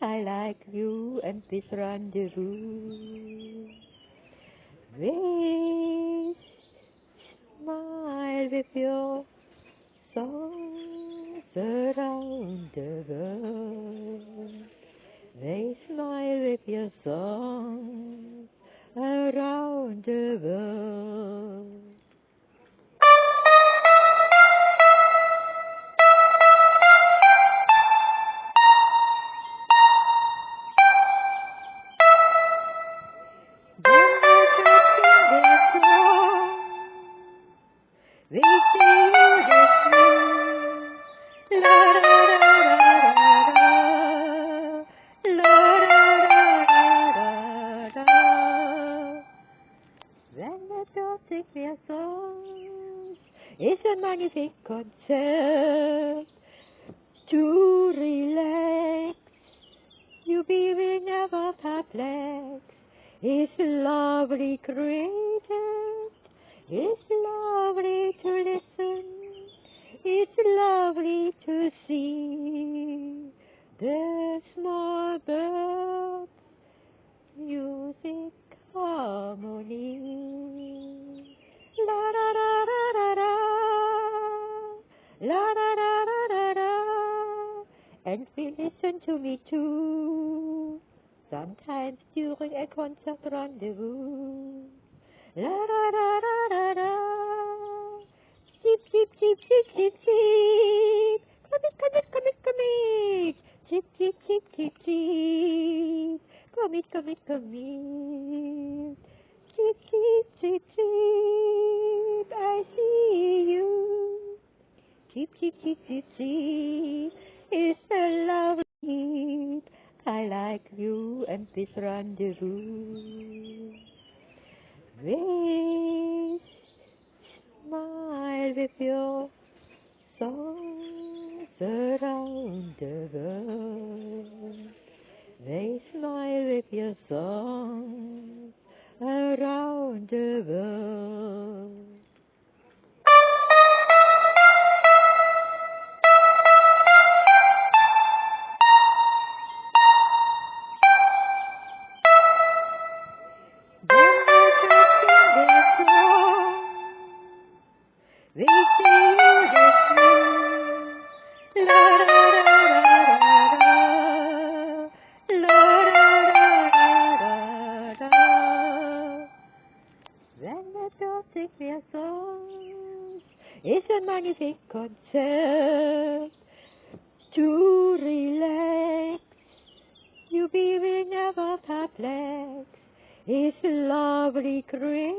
I like you and this rendezvous. We smile with your songs around the world. They smile with your songs around the world. We see you this la da da da da la da da da da. When the dogs sing their songs, it's a magnificent concert to relax. You be never perplexed. It's lovely created. It's lovely to listen. It's lovely to see the small birds music harmony. La da da da da da, la da da da da da, and we listen to me too. Sometimes during a concert rendezvous. La da da da da da. Cheep, cheep, cheep, cheep, cheep, cheep. Come it, come it, come it, come it. Cheep, cheep, cheep, cheep, cheep. Come it, come it, come it. Cheep, cheep, cheep, cheep. I see you. Cheep, cheep, cheep, cheep, cheep. It's a lovely. I like you and this rendezvous. We smile with your songs around the world. They smile with your songs around the world. We see you this la da da da da, la da da da. When the dogs sing their songs, it's a magnificent concert to relax. You be never perplexed. It's lovely, great.